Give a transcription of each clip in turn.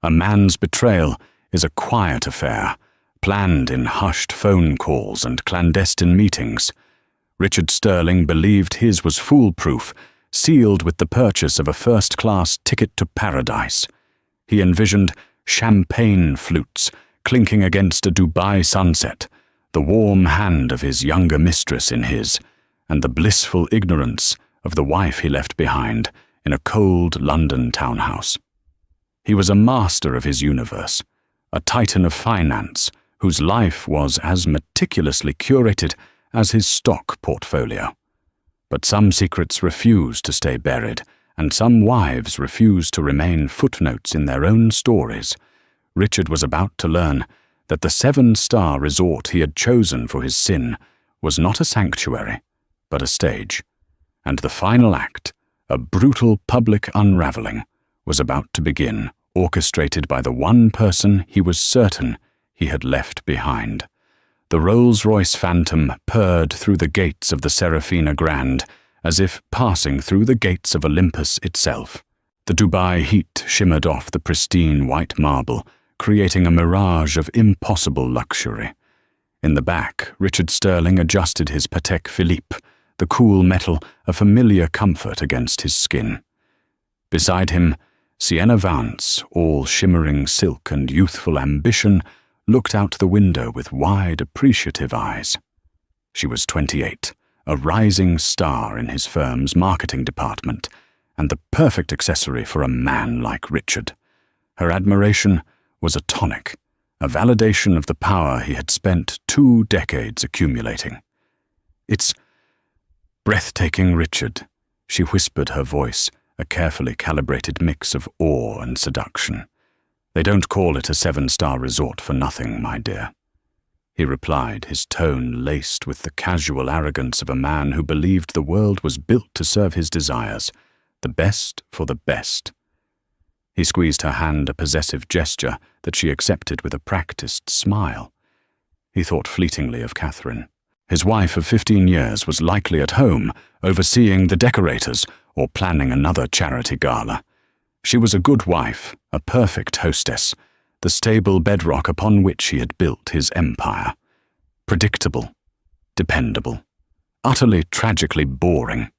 A man's betrayal is a quiet affair, planned in hushed phone calls and clandestine meetings. Richard Sterling believed his was foolproof, sealed with the purchase of a first-class ticket to paradise. He envisioned champagne flutes clinking against a Dubai sunset, the warm hand of his younger mistress in his, and the blissful ignorance of the wife he left behind in a cold London townhouse. He was a master of his universe, a titan of finance whose life was as meticulously curated as his stock portfolio. But some secrets refuse to stay buried, and some wives refuse to remain footnotes in their own stories. Richard was about to learn that the 7-star resort he had chosen for his sin was not a sanctuary, but a stage. And the final act, a brutal public unraveling, was about to begin, orchestrated by the one person he was certain he had left behind. The Rolls-Royce Phantom purred through the gates of the Serafina Grand, as if passing through the gates of Olympus itself. The Dubai heat shimmered off the pristine white marble, creating a mirage of impossible luxury. In the back, Richard Sterling adjusted his Patek Philippe, the cool metal a familiar comfort against his skin. Beside him, Sienna Vance, all shimmering silk and youthful ambition, looked out the window with wide, appreciative eyes. She was 28, a rising star in his firm's marketing department, and the perfect accessory for a man like Richard. Her admiration was a tonic, a validation of the power he had spent 2 decades accumulating. "It's breathtaking, Richard," she whispered, her voice a carefully calibrated mix of awe and seduction. "They don't call it a 7-star resort for nothing, my dear," he replied, his tone laced with the casual arrogance of a man who believed the world was built to serve his desires, the best for the best. He squeezed her hand, a possessive gesture that she accepted with a practiced smile. He thought fleetingly of Catherine. His wife of 15 years was likely at home, overseeing the decorators or planning another charity gala. She was a good wife, a perfect hostess, the stable bedrock upon which he had built his empire. Predictable, dependable, utterly tragically boring.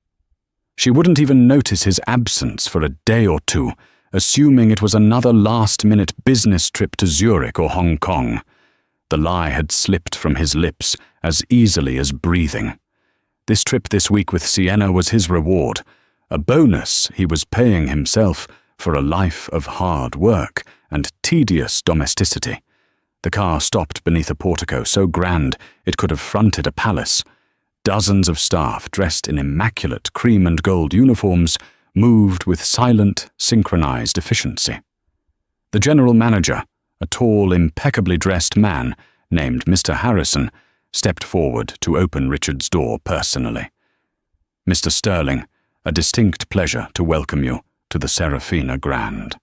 She wouldn't even notice his absence for a day or two, assuming it was another last-minute business trip to Zurich or Hong Kong. The lie had slipped from his lips as easily as breathing. This trip this week with Sienna was his reward, a bonus he was paying himself for a life of hard work and tedious domesticity. The car stopped beneath a portico so grand it could have fronted a palace. Dozens of staff dressed in immaculate cream and gold uniforms moved with silent, synchronized efficiency. The general manager, a tall, impeccably dressed man named Mr. Harrison, stepped forward to open Richard's door personally. "Mr. Sterling, a distinct pleasure to welcome you to the Serafina Grand.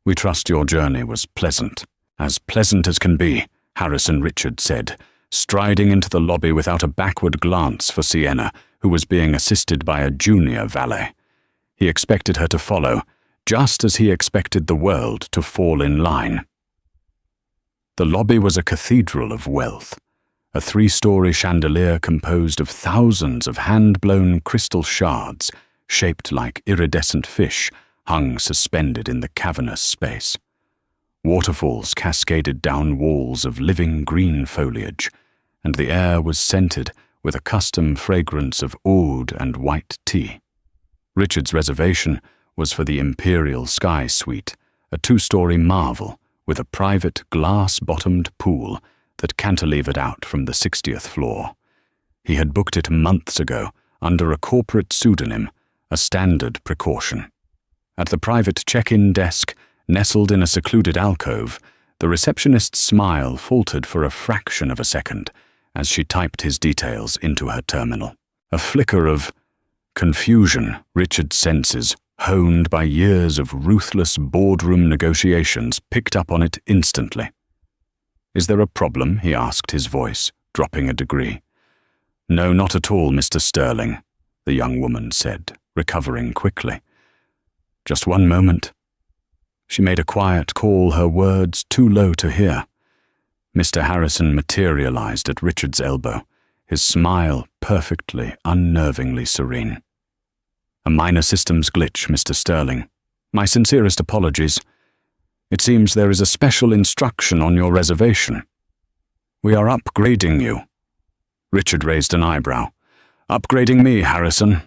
We trust your journey was pleasant." "As pleasant as can be," Harrison Richard said, striding into the lobby without a backward glance for Sienna, who was being assisted by a junior valet. He expected her to follow, just as he expected the world to fall in line. The lobby was a cathedral of wealth. A 3-story chandelier composed of thousands of hand-blown crystal shards, shaped like iridescent fish, hung suspended in the cavernous space. Waterfalls cascaded down walls of living green foliage, and the air was scented with a custom fragrance of oud and white tea. Richard's reservation was for the Imperial Sky Suite, a 2-story marvel with a private glass-bottomed pool that cantilevered out from the 60th floor. He had booked it months ago under a corporate pseudonym, a standard precaution. At the private check-in desk, nestled in a secluded alcove, the receptionist's smile faltered for a fraction of a second as she typed his details into her terminal. A flicker of confusion, Richard's senses, honed by years of ruthless boardroom negotiations, picked up on it instantly. "Is there a problem?" he asked, his voice dropping a degree. "No, not at all, Mr. Sterling," the young woman said, recovering quickly. "Just one moment." She made a quiet call, her words too low to hear. Mr. Harrison materialized at Richard's elbow, his smile perfectly, unnervingly serene. "A minor systems glitch, Mr. Sterling. My sincerest apologies. It seems there is a special instruction on your reservation. We are upgrading you." Richard raised an eyebrow. "Upgrading me, Harrison?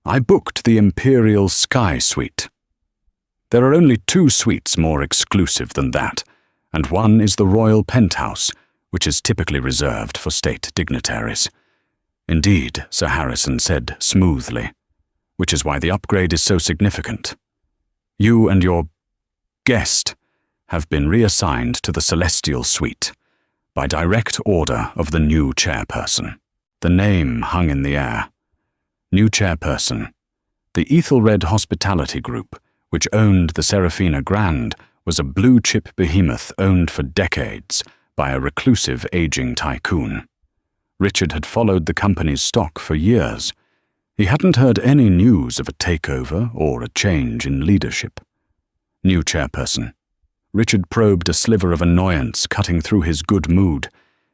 I booked the Imperial Sky Suite. There are only 2 suites more exclusive than that, and one is the Royal Penthouse, which is typically reserved for state dignitaries." "Indeed," Sir Harrison said smoothly, "which is why the upgrade is so significant. You and your guest have been reassigned to the Celestial Suite by direct order of the new chairperson." The name hung in the air. New chairperson. The Ethelred Hospitality Group, which owned the Serafina Grand, was a blue-chip behemoth owned for decades by a reclusive aging tycoon. Richard had followed the company's stock for years. He hadn't heard any news of a takeover or a change in leadership. New chairperson. Richard probed a sliver of annoyance cutting through his good mood.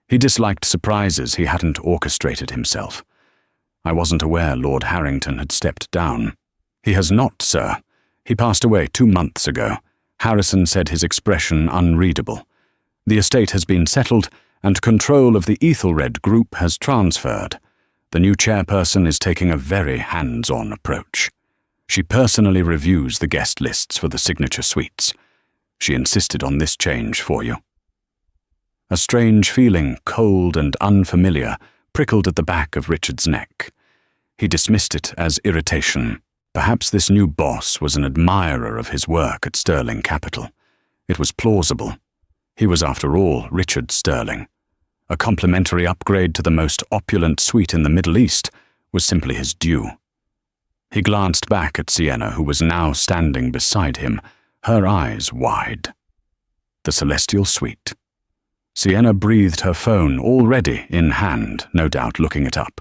He disliked surprises he hadn't orchestrated himself. "I wasn't aware Lord Harrington had stepped down." "He has not, sir. He passed away 2 months ago." Harrison said, his expression unreadable. "The estate has been settled, and control of the Ethelred Group has transferred. The new chairperson is taking a very hands-on approach. She personally reviews the guest lists for the signature suites. She insisted on this change for you." A strange feeling, cold and unfamiliar, prickled at the back of Richard's neck. He dismissed it as irritation. Perhaps this new boss was an admirer of his work at Sterling Capital. It was plausible. He was, after all, Richard Sterling. A complimentary upgrade to the most opulent suite in the Middle East was simply his due. He glanced back at Sienna, who was now standing beside him, her eyes wide. The Celestial Suite. Sienna breathed her phone, already in hand, no doubt looking it up.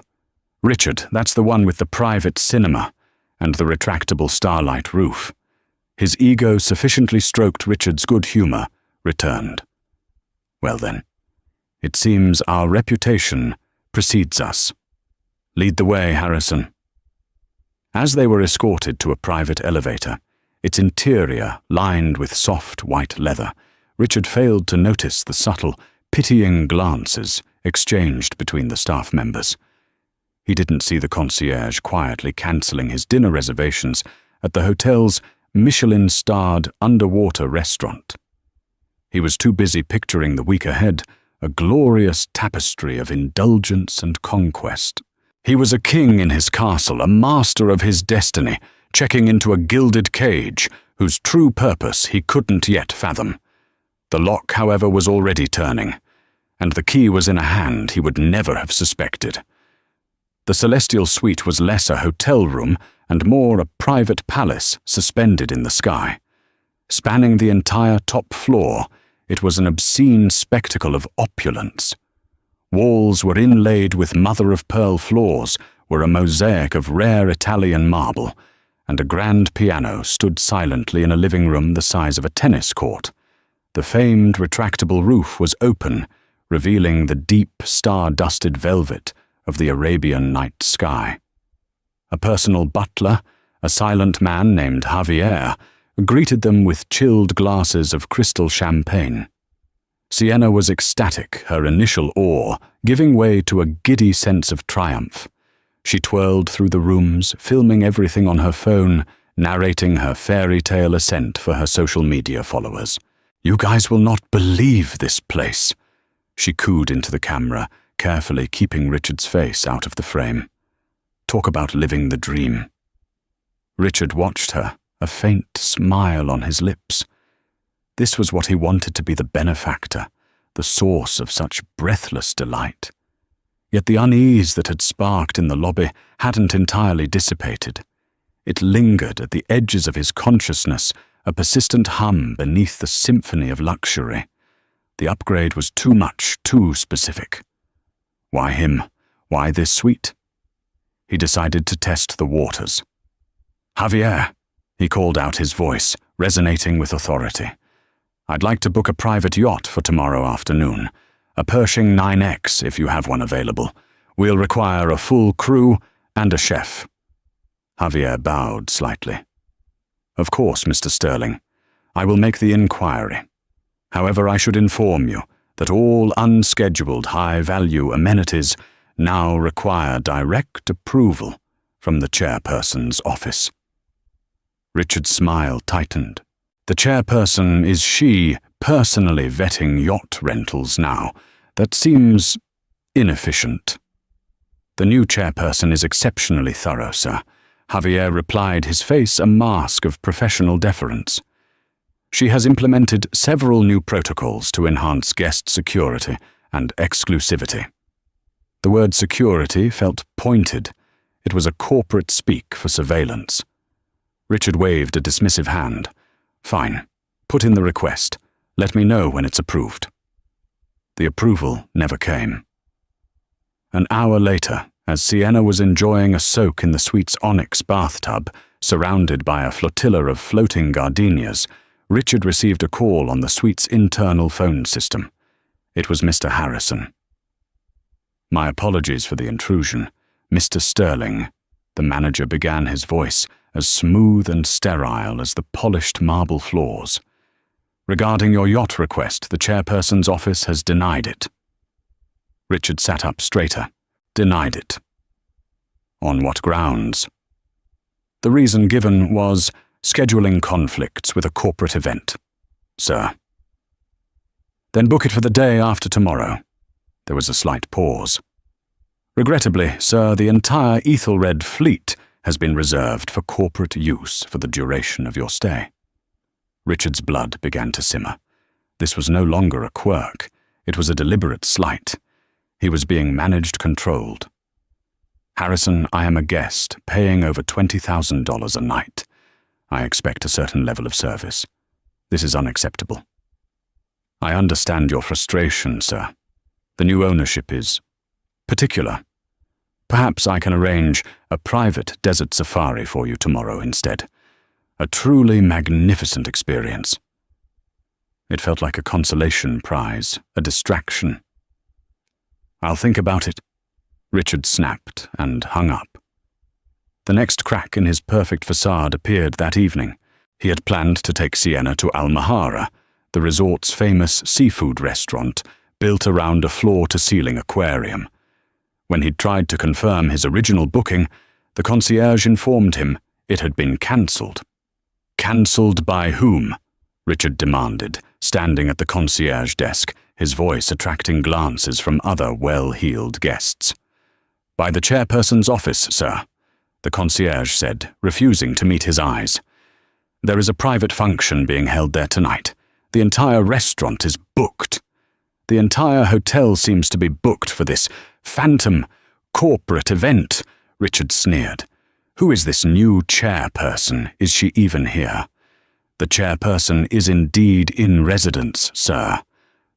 "Richard, that's the one with the private cinema and the retractable starlight roof." His ego, sufficiently stroked Richard's good humor, returned. "Well then, it seems our reputation precedes us. Lead the way, Harrison." As they were escorted to a private elevator, its interior lined with soft white leather, Richard failed to notice the subtle, pitying glances exchanged between the staff members. He didn't see the concierge quietly cancelling his dinner reservations at the hotel's Michelin-starred underwater restaurant. He was too busy picturing the week ahead, a glorious tapestry of indulgence and conquest. He was a king in his castle, a master of his destiny, checking into a gilded cage whose true purpose he couldn't yet fathom. The lock, however, was already turning, and the key was in a hand he would never have suspected. The Celestial Suite was less a hotel room and more a private palace suspended in the sky. Spanning the entire top floor, it was an obscene spectacle of opulence. Walls were inlaid with mother-of-pearl floors, were a mosaic of rare Italian marble, and a grand piano stood silently in a living room the size of a tennis court. The famed retractable roof was open, revealing the deep, star-dusted velvet of the Arabian night sky. A personal butler, a silent man named Javier, greeted them with chilled glasses of crystal champagne. Sienna was ecstatic, her initial awe giving way to a giddy sense of triumph. She twirled through the rooms, filming everything on her phone, narrating her fairy tale ascent for her social media followers. "You guys will not believe this place," she cooed into the camera, carefully keeping Richard's face out of the frame. Talk about living the dream. Richard watched her, a faint smile on his lips. This was what he wanted to be, the benefactor, the source of such breathless delight. Yet the unease that had sparked in the lobby hadn't entirely dissipated. It lingered at the edges of his consciousness, a persistent hum beneath the symphony of luxury. The upgrade was too much, too specific. Why him? Why this suite? He decided to test the waters. "Javier," he called out, his voice resonating with authority. "I'd like to book a private yacht for tomorrow afternoon. A Pershing 9X if you have one available. We'll require a full crew and a chef." Javier bowed slightly. "Of course, Mr. Sterling. I will make the inquiry. However, I should inform you that all unscheduled high-value amenities now require direct approval from the chairperson's office." Richard's smile tightened. "The chairperson, is she personally vetting yacht rentals now? That seems inefficient." "The new chairperson is exceptionally thorough, sir," Javier replied, his face a mask of professional deference. "She has implemented several new protocols to enhance guest security and exclusivity." The word security felt pointed. It was a corporate speak for surveillance. Richard waved a dismissive hand. "Fine. Put in the request. Let me know when it's approved." The approval never came. An hour later, as Sienna was enjoying a soak in the suite's onyx bathtub, surrounded by a flotilla of floating gardenias, Richard received a call on the suite's internal phone system. It was Mr. Harrison. "My apologies for the intrusion. Mr. Sterling," the manager began, his voice as smooth and sterile as the polished marble floors. "Regarding your yacht request, the chairperson's office has denied it." Richard sat up straighter. "Denied it. On what grounds?" "The reason given was scheduling conflicts with a corporate event, sir." "Then book it for the day after tomorrow." There was a slight pause. "Regrettably, sir, the entire Ethelred fleet has been reserved for corporate use for the duration of your stay." Richard's blood began to simmer. This was no longer a quirk. It was a deliberate slight. He was being controlled. "Harrison, I am a guest, paying over $20,000 a night. I expect a certain level of service. This is unacceptable." "I understand your frustration, sir. The new ownership is particular. Perhaps I can arrange a private desert safari for you tomorrow instead. A truly magnificent experience." It felt like a consolation prize, a distraction. "I'll think about it," Richard snapped and hung up. The next crack in his perfect facade appeared that evening. He had planned to take Sienna to Almahara, the resort's famous seafood restaurant, built around a floor-to-ceiling aquarium. When he'd tried to confirm his original booking, the concierge informed him it had been cancelled. "Cancelled by whom?" Richard demanded, standing at the concierge desk, his voice attracting glances from other well-heeled guests. "By the chairperson's office, sir," the concierge said, refusing to meet his eyes. "There is a private function being held there tonight. The entire restaurant is booked. The entire hotel seems to be booked for this phantom corporate event," Richard sneered. "Who is this new chairperson? Is she even here?" "The chairperson is indeed in residence, sir,"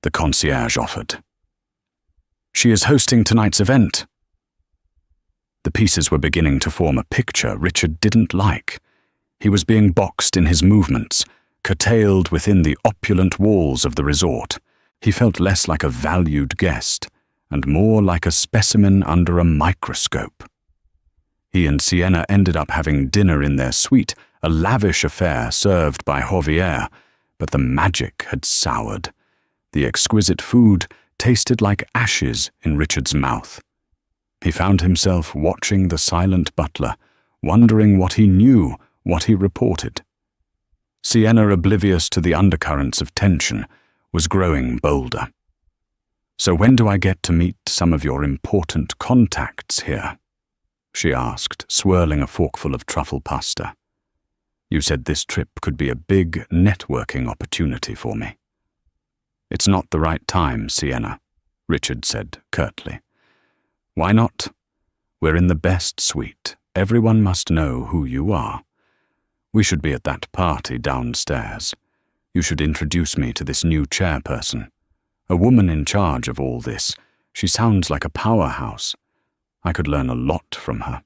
the concierge offered. "She is hosting tonight's event." The pieces were beginning to form a picture Richard didn't like. He was being boxed in his movements, curtailed within the opulent walls of the resort. He felt less like a valued guest and more like a specimen under a microscope. He and Sienna ended up having dinner in their suite, a lavish affair served by Javier, but the magic had soured. The exquisite food tasted like ashes in Richard's mouth. He found himself watching the silent butler, wondering what he knew, what he reported. Sienna, oblivious to the undercurrents of tension, was growing bolder. "So when do I get to meet some of your important contacts here?" she asked, swirling a forkful of truffle pasta. "You said this trip could be a big networking opportunity for me." "It's not the right time, Sienna," Richard said curtly. "Why not? We're in the best suite. Everyone must know who you are. We should be at that party downstairs. You should introduce me to this new chairperson. A woman in charge of all this. She sounds like a powerhouse. I could learn a lot from her."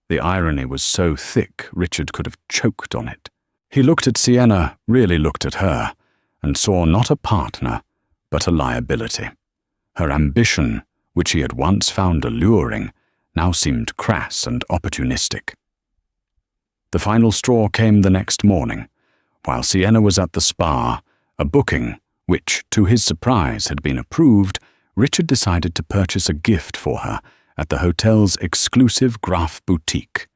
The irony was so thick Richard could have choked on it. He looked at Sienna, really looked at her, and saw not a partner, but a liability. Her ambition, which he had once found alluring, now seemed crass and opportunistic. The final straw came the next morning. While Sienna was at the spa, a booking, which, to his surprise, had been approved, Richard decided to purchase a gift for her at the hotel's exclusive Graf boutique.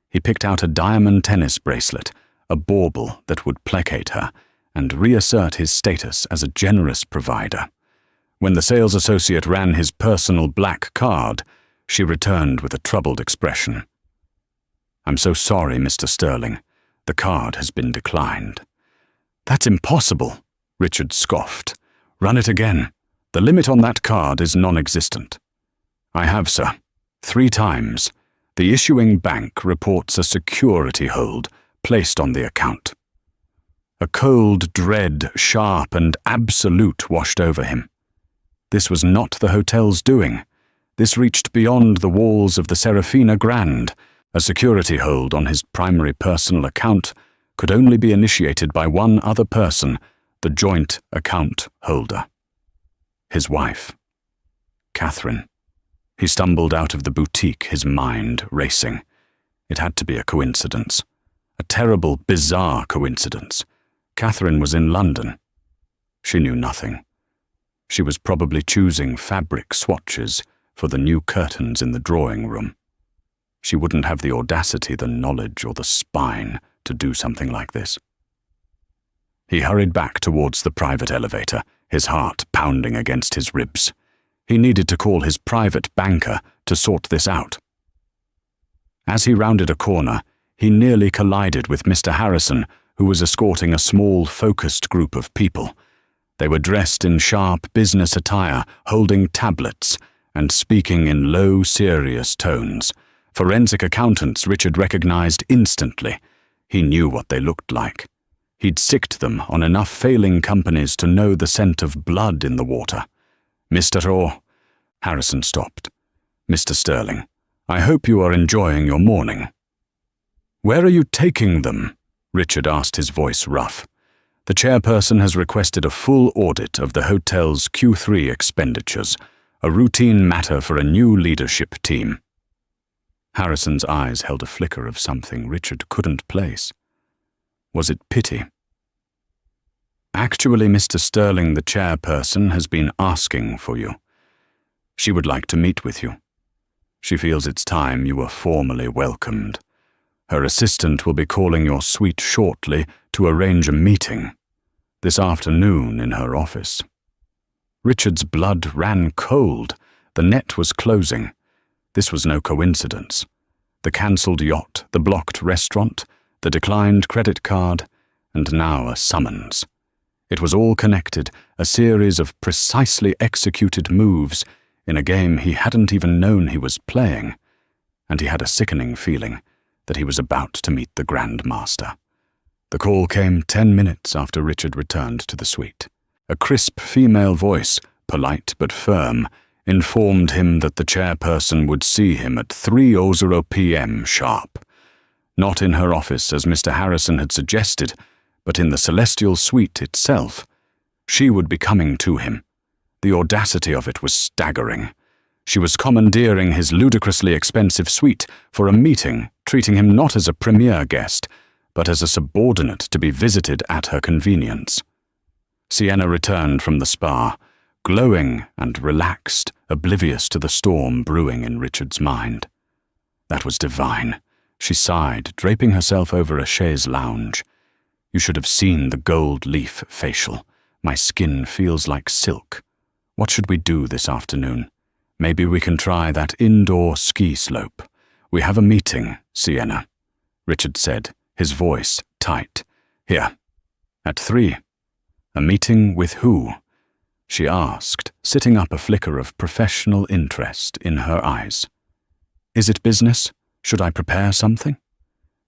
He picked out a diamond tennis bracelet, a bauble that would placate her, and reassert his status as a generous provider. When the sales associate ran his personal black card, she returned with a troubled expression. "I'm so sorry, Mr. Sterling. The card has been declined." "That's impossible," Richard scoffed. "Run it again. The limit on that card is non-existent." "I have, sir. 3 times. The issuing bank reports a security hold placed on the account." A cold dread, sharp and absolute, washed over him. This was not the hotel's doing. This reached beyond the walls of the Serafina Grand. A security hold on his primary personal account could only be initiated by one other person, the joint account holder. His wife. Catherine. He stumbled out of the boutique, his mind racing. It had to be a coincidence. A terrible, bizarre coincidence. Catherine was in London. She knew nothing. She was probably choosing fabric swatches for the new curtains in the drawing room. She wouldn't have the audacity, the knowledge, or the spine to do something like this. He hurried back towards the private elevator, his heart pounding against his ribs. He needed to call his private banker to sort this out. As he rounded a corner, he nearly collided with Mr. Harrison, who was escorting a small, focused group of people. They were dressed in sharp business attire, holding tablets, and speaking in low, serious tones. Forensic accountants Richard recognized instantly. He knew what they looked like. He'd sicked them on enough failing companies to know the scent of blood in the water. "Mr. Orr," Harrison stopped. "Mr. Sterling, I hope you are enjoying your morning." "Where are you taking them?" Richard asked, his voice rough. "The chairperson has requested a full audit of the hotel's Q3 expenditures, a routine matter for a new leadership team." Harrison's eyes held a flicker of something Richard couldn't place. Was it pity? "Actually, Mr. Sterling, the chairperson has been asking for you. She would like to meet with you. She feels it's time you were formally welcomed. Her assistant will be calling your suite shortly to arrange a meeting. This afternoon in her office." Richard's blood ran cold. The net was closing. This was no coincidence. The cancelled yacht, the blocked restaurant, the declined credit card, and now a summons. It was all connected, a series of precisely executed moves in a game he hadn't even known he was playing, and he had a sickening feeling that he was about to meet the Grand Master. The call came 10 minutes after Richard returned to the suite. A crisp female voice, polite but firm, informed him that the chairperson would see him at 3:00 p.m. sharp. Not in her office, as Mr. Harrison had suggested, but in the celestial suite itself. She would be coming to him. The audacity of it was staggering. She was commandeering his ludicrously expensive suite for a meeting, treating him not as a premier guest, but as a subordinate to be visited at her convenience. Sienna returned from the spa, glowing and relaxed, oblivious to the storm brewing in Richard's mind. That was divine. She sighed, draping herself over a chaise lounge. "You should have seen the gold leaf facial. My skin feels like silk. What should we do this afternoon? Maybe we can try that indoor ski slope. We have a meeting, Sienna," Richard said, his voice tight. "Here, at 3. "A meeting with who?" she asked, sitting up, a flicker of professional interest in her eyes. "Is it business? Should I prepare something?"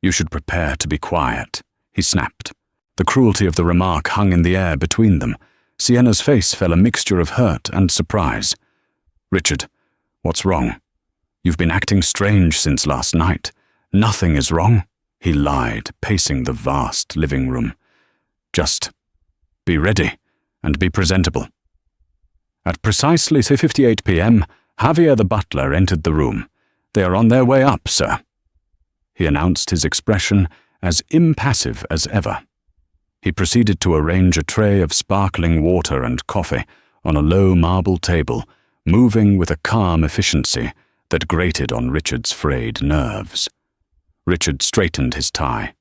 "You should prepare to be quiet," he snapped. The cruelty of the remark hung in the air between them. Sienna's face fell a mixture of hurt and surprise. "Richard, what's wrong? You've been acting strange since last night. Nothing is wrong." He lied, pacing the vast living room. Just be ready and be presentable. At precisely 3:58 p.m., Javier the butler entered the room. "They are on their way up, sir." He announced his expression as impassive as ever. He proceeded to arrange a tray of sparkling water and coffee on a low marble table, moving with a calm efficiency that grated on Richard's frayed nerves. Richard straightened his tie.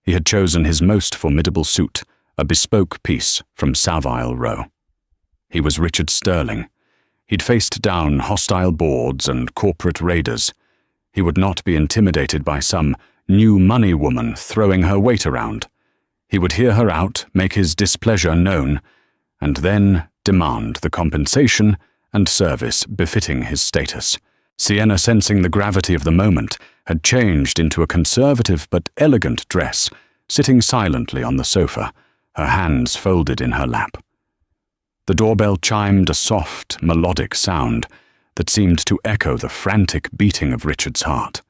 He had chosen his most formidable suit, a bespoke piece from Savile Row. He was Richard Sterling. He'd faced down hostile boards and corporate raiders. He would not be intimidated by some new money woman throwing her weight around. He would hear her out, make his displeasure known, and then demand the compensation and service befitting his status. Sienna, sensing the gravity of the moment, had changed into a conservative but elegant dress, sitting silently on the sofa, her hands folded in her lap. The doorbell chimed a soft, melodic sound that seemed to echo the frantic beating of Richard's heart.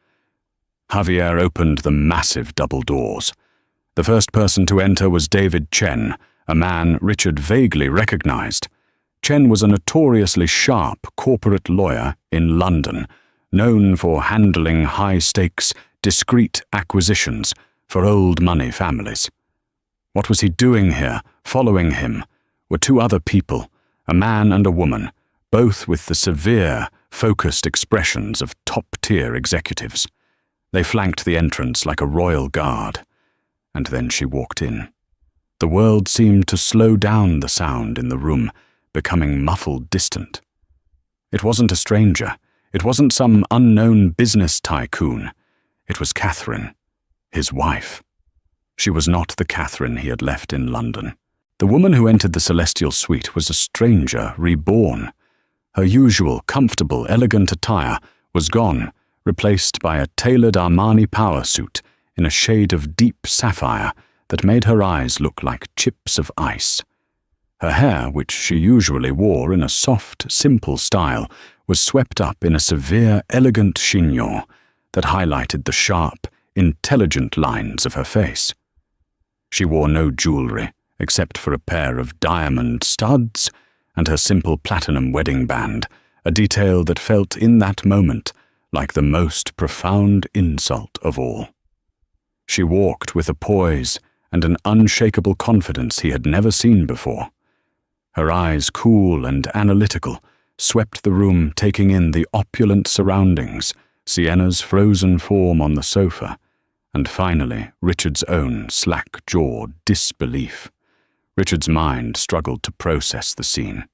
Javier opened the massive double doors. The first person to enter was David Chen, a man Richard vaguely recognized. Chen was a notoriously sharp corporate lawyer in London, known for handling high-stakes, discreet acquisitions for old money families. What was he doing here? Following him were two other people, a man and a woman, both with the severe, focused expressions of top-tier executives. They flanked the entrance like a royal guard. And then she walked in. The world seemed to slow down the sound in the room, becoming muffled distant. It wasn't a stranger. It wasn't some unknown business tycoon. It was Catherine, his wife. She was not the Catherine he had left in London. The woman who entered the celestial suite was a stranger reborn. Her usual, comfortable, elegant attire was gone, replaced by a tailored Armani power suit in a shade of deep sapphire that made her eyes look like chips of ice. Her hair, which she usually wore in a soft, simple style, was swept up in a severe, elegant chignon that highlighted the sharp, intelligent lines of her face. She wore no jewelry, except for a pair of diamond studs and her simple platinum wedding band, a detail that felt in that moment like the most profound insult of all. She walked with a poise and an unshakable confidence he had never seen before. Her eyes, cool and analytical, swept the room, taking in the opulent surroundings, Sienna's frozen form on the sofa, and finally Richard's own slack-jawed disbelief. Richard's mind struggled to process the scene.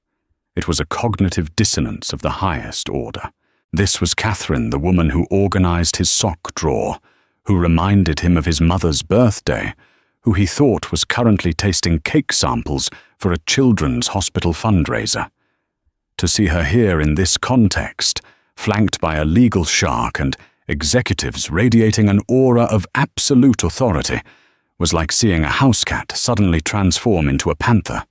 It was a cognitive dissonance of the highest order. This was Catherine, the woman who organized his sock drawer, who reminded him of his mother's birthday, who he thought was currently tasting cake samples for a children's hospital fundraiser. To see her here in this context, flanked by a legal shark and executives radiating an aura of absolute authority, was like seeing a house cat suddenly transform into a panther.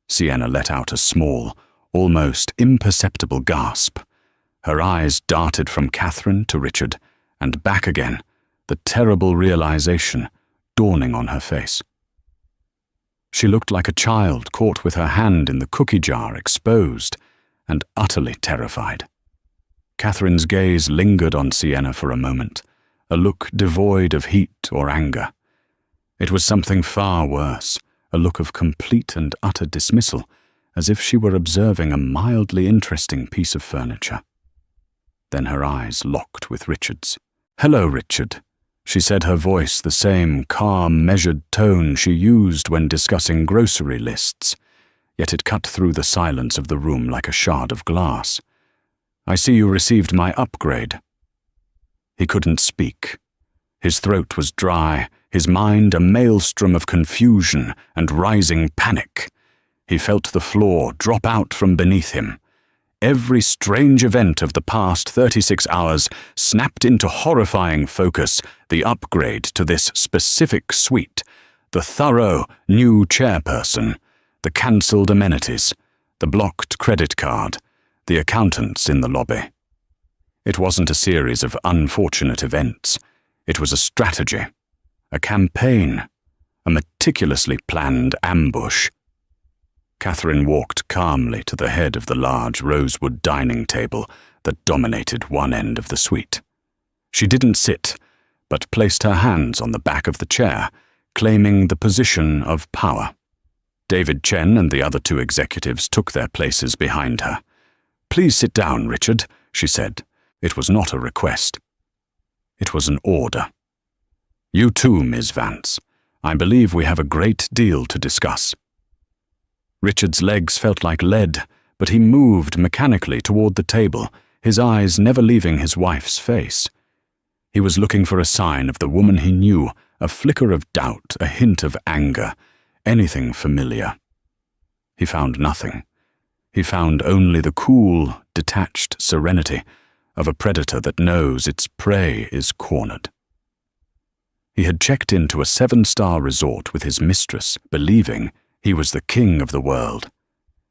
Sienna let out a small, almost imperceptible gasp. Her eyes darted from Catherine to Richard, and back again, the terrible realization dawning on her face. She looked like a child caught with her hand in the cookie jar, exposed and utterly terrified. Catherine's gaze lingered on Sienna for a moment, a look devoid of heat or anger. It was something far worse, a look of complete and utter dismissal, as if she were observing a mildly interesting piece of furniture. Then her eyes locked with Richard's. "Hello, Richard," she said, her voice the same calm, measured tone she used when discussing grocery lists, yet it cut through the silence of the room like a shard of glass. "I see you received my upgrade." He couldn't speak. His throat was dry, his mind a maelstrom of confusion and rising panic. He felt the floor drop out from beneath him. Every strange event of the past 36 hours snapped into horrifying focus, the upgrade to this specific suite, the thorough new chairperson, the cancelled amenities, the blocked credit card, the accountants in the lobby. It wasn't a series of unfortunate events. It was a strategy, a campaign, a meticulously planned ambush. Catherine walked calmly to the head of the large rosewood dining table that dominated one end of the suite. She didn't sit, but placed her hands on the back of the chair, claiming the position of power. David Chen and the other two executives took their places behind her. "Please sit down, Richard," she said. It was not a request. It was an order. "You too, Ms. Vance. I believe we have a great deal to discuss." Richard's legs felt like lead, but he moved mechanically toward the table, his eyes never leaving his wife's face. He was looking for a sign of the woman he knew, a flicker of doubt, a hint of anger, anything familiar. He found nothing. He found only the cool, detached serenity of a predator that knows its prey is cornered. He had checked into a 7-star resort with his mistress, believing he was the king of the world.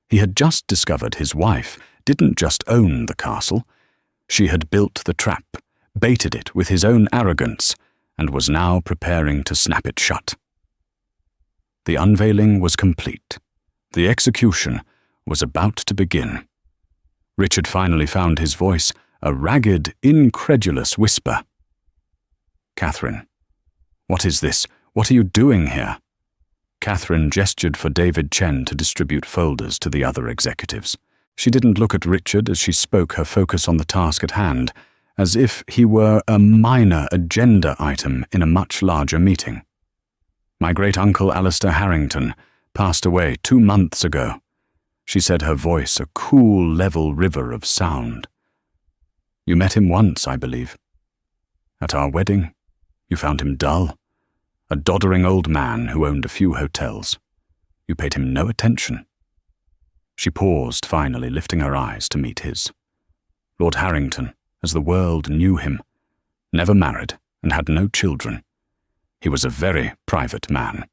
He had just discovered his wife didn't just own the castle. She had built the trap, baited it with his own arrogance, and was now preparing to snap it shut. The unveiling was complete. The execution was about to begin. Richard finally found his voice, a ragged, incredulous whisper. "Catherine, what is this? What are you doing here?" Catherine gestured for David Chen to distribute folders to the other executives. She didn't look at Richard as she spoke, her focus on the task at hand, as if he were a minor agenda item in a much larger meeting. "My great-uncle Alistair Harrington passed away 2 months ago," she said, her voice a cool, level river of sound. "You met him once, I believe. At our wedding, you found him dull, a doddering old man who owned a few hotels. You paid him no attention." She paused, finally lifting her eyes to meet his. Lord Harrington, as the world knew him, never married and had no children. He was a very private man.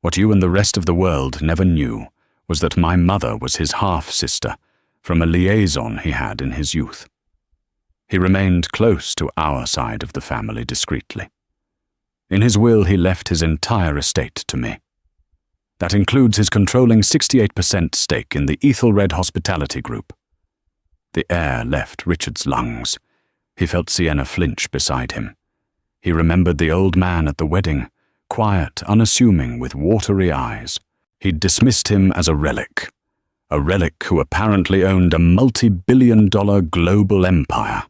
What you and the rest of the world never knew was that my mother was his half-sister, from a liaison he had in his youth. He remained close to our side of the family discreetly. In his will, he left his entire estate to me. That includes his controlling 68% stake in the Ethelred Hospitality Group. The air left Richard's lungs. He felt Sienna flinch beside him. He remembered the old man at the wedding, quiet, unassuming, with watery eyes. He'd dismissed him as a relic who apparently owned a multi-billion-dollar global empire.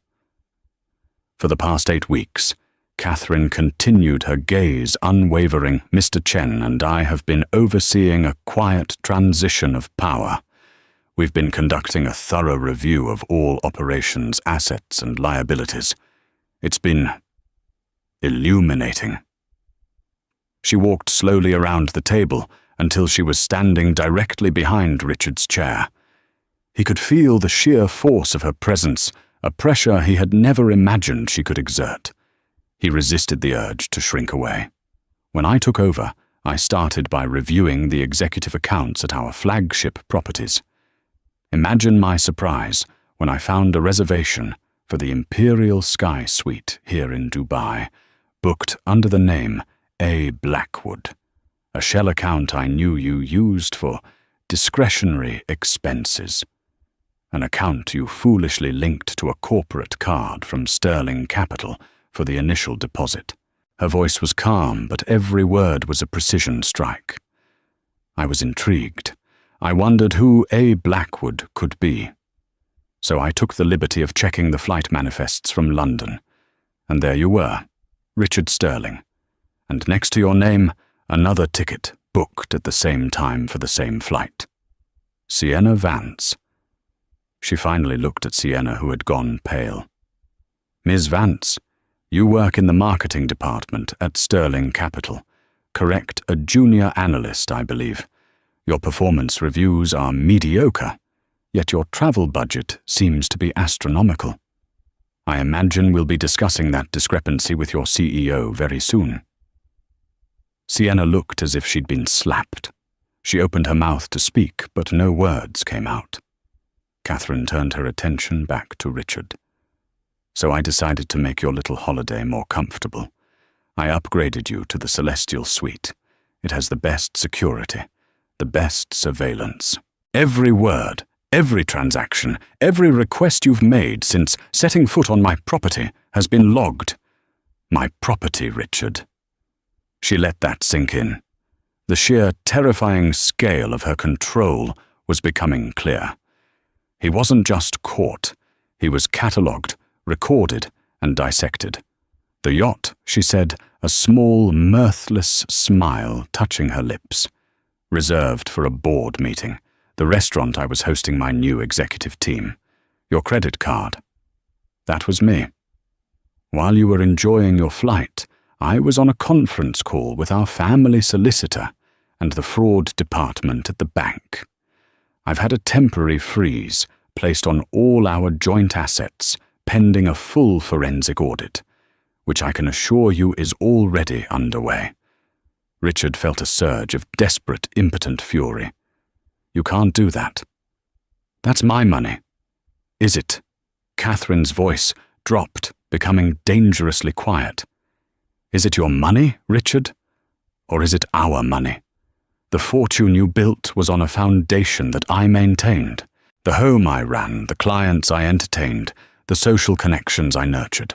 For the past 8 weeks, Catherine continued her gaze unwavering. "Mr. Chen and I have been overseeing a quiet transition of power. We've been conducting a thorough review of all operations, assets, and liabilities. It's been illuminating." She walked slowly around the table until she was standing directly behind Richard's chair. He could feel the sheer force of her presence, a pressure he had never imagined she could exert. He resisted the urge to shrink away. "When I took over, I started by reviewing the executive accounts at our flagship properties. Imagine my surprise when I found a reservation for the Imperial Sky Suite here in Dubai, booked under the name A. Blackwood, a shell account I knew you used for discretionary expenses. An account you foolishly linked to a corporate card from Sterling Capital for the initial deposit." Her voice was calm, but every word was a precision strike. I was intrigued. I wondered who A. Blackwood could be. So I took the liberty of checking the flight manifests from London. And there you were, Richard Sterling. And next to your name, another ticket booked at the same time for the same flight. Sienna Vance. She finally looked at Sienna, who had gone pale. "Ms. Vance, you work in the marketing department at Sterling Capital. Correct, a junior analyst, I believe. Your performance reviews are mediocre, yet your travel budget seems to be astronomical. I imagine we'll be discussing that discrepancy with your CEO very soon." Sienna looked as if she'd been slapped. She opened her mouth to speak, but no words came out. Catherine turned her attention back to Richard. So I decided to make your little holiday more comfortable. I upgraded you to the Celestial Suite. It has the best security, the best surveillance. Every word, every transaction, every request you've made since setting foot on my property has been logged. My property, Richard. She let that sink in. The sheer terrifying scale of her control was becoming clear. He wasn't just caught. He was catalogued, recorded, and dissected. The yacht, she said, a small, mirthless smile touching her lips. Reserved for a board meeting. The restaurant I was hosting my new executive team. Your credit card. That was me. While you were enjoying your flight, I was on a conference call with our family solicitor and the fraud department at the bank. I've had a temporary freeze placed on all our joint assets pending a full forensic audit, which I can assure you is already underway. Richard felt a surge of desperate, impotent fury. You can't do that. That's my money. Is it? Catherine's voice dropped, becoming dangerously quiet. Is it your money, Richard? Or is it our money? The fortune you built was on a foundation that I maintained. The home I ran, the clients I entertained, the social connections I nurtured.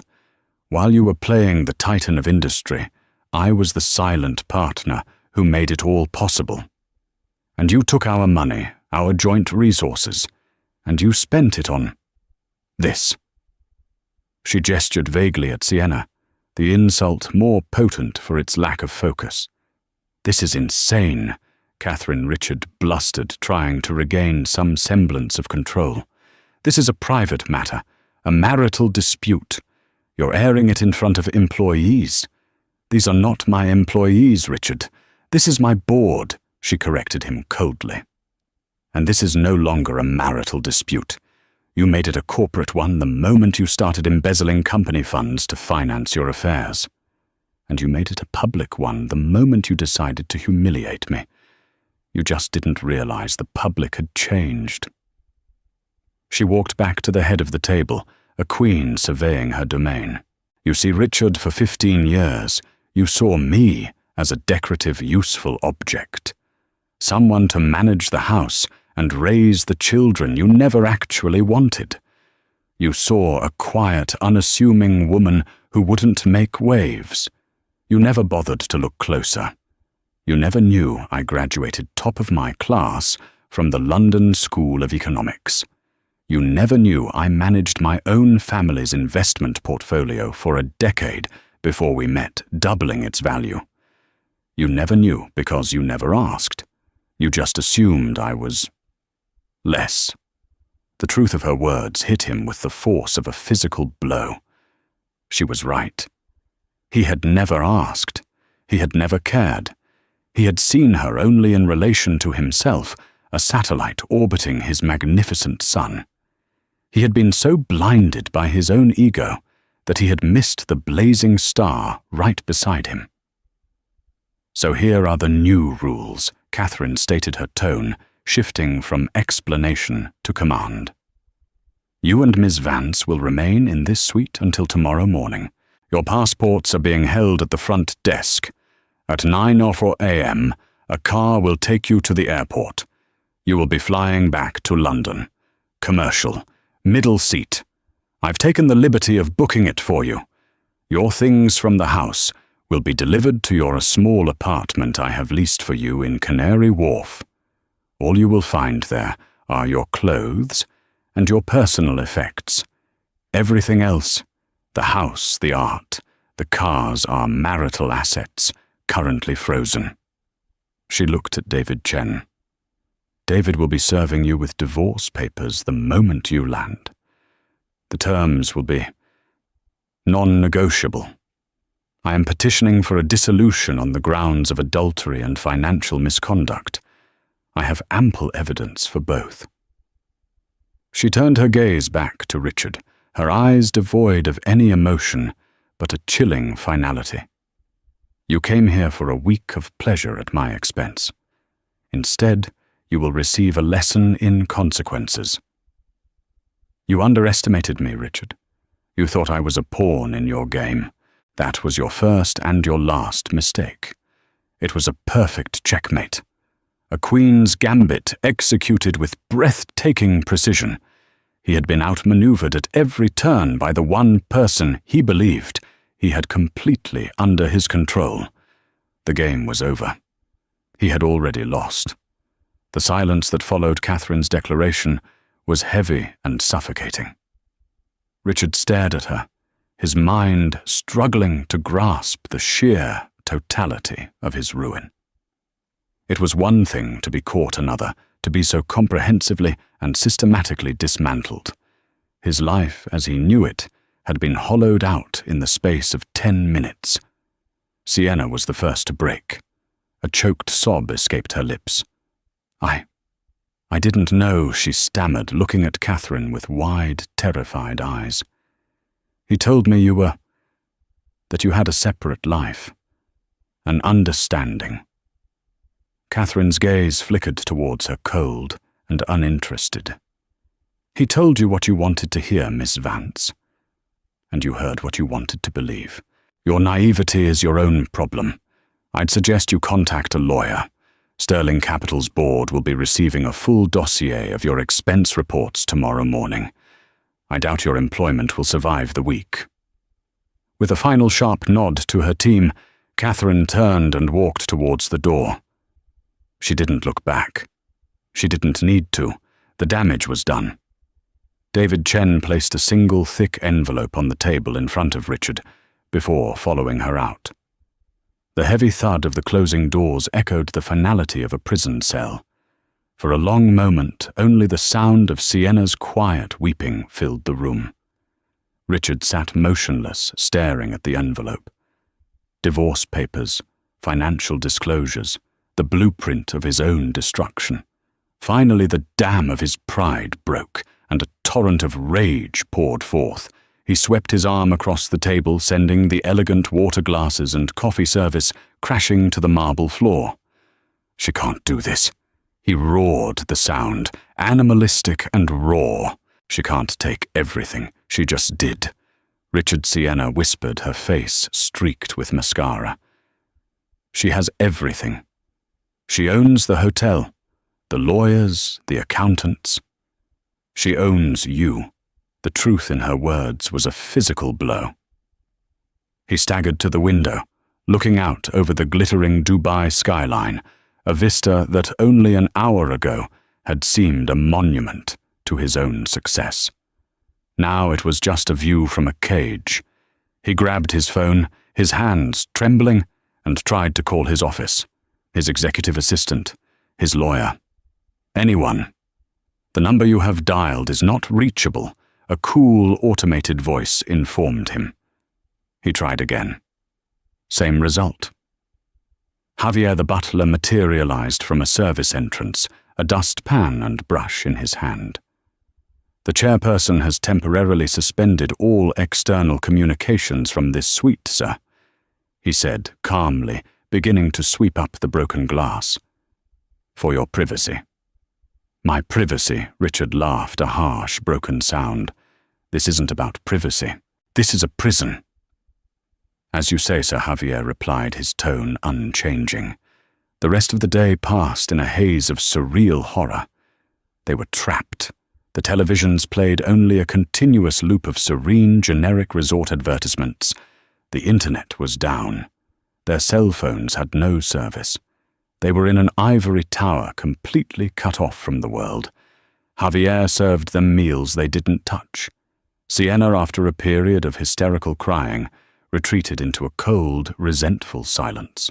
While you were playing the titan of industry, I was the silent partner who made it all possible. And you took our money, our joint resources, and you spent it on this. She gestured vaguely at Sienna, the insult more potent for its lack of focus. This is insane, Catherine Richard blustered, trying to regain some semblance of control. This is a private matter, a marital dispute. You're airing it in front of employees. These are not my employees, Richard. This is my board, she corrected him coldly. And this is no longer a marital dispute. You made it a corporate one the moment you started embezzling company funds to finance your affairs. And you made it a public one the moment you decided to humiliate me. You just didn't realize the public had changed. She walked back to the head of the table, a queen surveying her domain. You see, Richard, for 15 years, you saw me as a decorative, useful object. Someone to manage the house and raise the children you never actually wanted. You saw a quiet, unassuming woman who wouldn't make waves. You never bothered to look closer. You never knew I graduated top of my class from the London School of Economics. You never knew I managed my own family's investment portfolio for a decade before we met, doubling its value. You never knew because you never asked. You just assumed I was less. The truth of her words hit him with the force of a physical blow. She was right. He had never asked. He had never cared. He had seen her only in relation to himself, a satellite orbiting his magnificent sun. He had been so blinded by his own ego that he had missed the blazing star right beside him. So here are the new rules, Catherine stated, her tone shifting from explanation to command. You and Miss Vance will remain in this suite until tomorrow morning. Your passports are being held at the front desk. At 9:04 a.m., a car will take you to the airport. You will be flying back to London. Commercial. Middle seat. I've taken the liberty of booking it for you. Your things from the house will be delivered to your small apartment I have leased for you in Canary Wharf. All you will find there are your clothes and your personal effects. Everything else, the house, the art, the cars, are marital assets, currently frozen. She looked at David Chen. David will be serving you with divorce papers the moment you land. The terms will be non-negotiable. I am petitioning for a dissolution on the grounds of adultery and financial misconduct. I have ample evidence for both. She turned her gaze back to Richard, her eyes devoid of any emotion but a chilling finality. You came here for a week of pleasure at my expense. Instead, you will receive a lesson in consequences. You underestimated me, Richard. You thought I was a pawn in your game. That was your first and your last mistake. It was a perfect checkmate. A queen's gambit executed with breathtaking precision. He had been outmaneuvered at every turn by the one person he believed he had completely under his control. The game was over. He had already lost. The silence that followed Catherine's declaration was heavy and suffocating. Richard stared at her, his mind struggling to grasp the sheer totality of his ruin. It was one thing to be caught, another to be so comprehensively and systematically dismantled. His life, as he knew it, had been hollowed out in the space of 10 minutes. Sienna was the first to break. A choked sob escaped her lips. I didn't know," she stammered, looking at Catherine with wide, terrified eyes. "He told me that you had a separate life, an understanding." Catherine's gaze flickered towards her, cold and uninterested. "He told you what you wanted to hear, Miss Vance. And you heard what you wanted to believe. Your naivety is your own problem. I'd suggest you contact a lawyer. Sterling Capital's board will be receiving a full dossier of your expense reports tomorrow morning. I doubt your employment will survive the week." With a final sharp nod to her team, Catherine turned and walked towards the door. She didn't look back. She didn't need to. The damage was done. David Chen placed a single thick envelope on the table in front of Richard before following her out. The heavy thud of the closing doors echoed the finality of a prison cell. For a long moment, only the sound of Sienna's quiet weeping filled the room. Richard sat motionless, staring at the envelope. Divorce papers, financial disclosures, the blueprint of his own destruction. Finally, the dam of his pride broke, and a torrent of rage poured forth. He swept his arm across the table, sending the elegant water glasses and coffee service crashing to the marble floor. "She can't do this." He roared the sound, animalistic and raw. "She can't take everything. She just did." Richard Sienna whispered, her face streaked with mascara. "She has everything. She owns the hotel, the lawyers, the accountants. She owns you." The truth in her words was a physical blow. He staggered to the window, looking out over the glittering Dubai skyline, a vista that only an hour ago had seemed a monument to his own success. Now it was just a view from a cage. He grabbed his phone, his hands trembling, and tried to call his office, his executive assistant, his lawyer. "Anyone. The number you have dialed is not reachable," a cool, automated voice informed him. He tried again. Same result. Javier the butler materialized from a service entrance, a dustpan and brush in his hand. "The chairperson has temporarily suspended all external communications from this suite, sir," he said calmly, beginning to sweep up the broken glass. "For your privacy." "My privacy," Richard laughed, a harsh, broken sound. "This isn't about privacy. This is a prison." "As you say, Sir Javier," replied, his tone unchanging. The rest of the day passed in a haze of surreal horror. They were trapped. The televisions played only a continuous loop of serene, generic resort advertisements. The internet was down. Their cell phones had no service. They were in an ivory tower, completely cut off from the world. Javier served them meals they didn't touch. Sienna, after a period of hysterical crying, retreated into a cold, resentful silence.